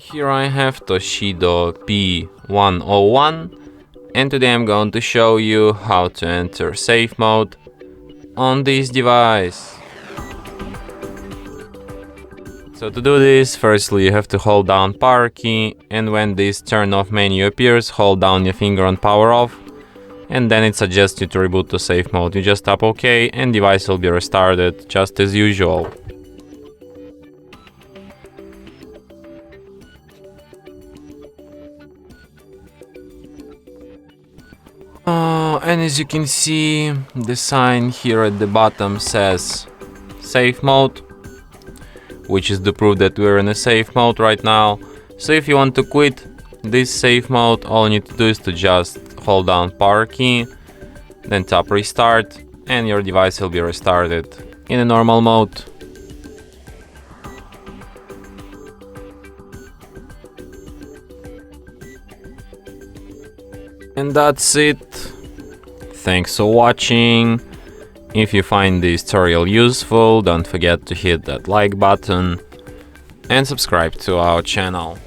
Here I have TOSCIDO P101, and today I'm going to show you how to enter safe mode on this device. So to do this, firstly you have to hold down power key, and when this turn off menu appears, hold down your finger on power off, and then it suggests you to reboot to safe mode. You just tap OK and device will be restarted just as usual. And as you can see, the sign here at the bottom says safe mode, which is the proof that we're in a safe mode right now. So if you want to quit this safe mode, all you need to do is to just hold down power key, then tap restart, and your device will be restarted in a normal mode. And that's it. Thanks for watching. If you find this tutorial useful, don't forget to hit that like button and subscribe to our channel.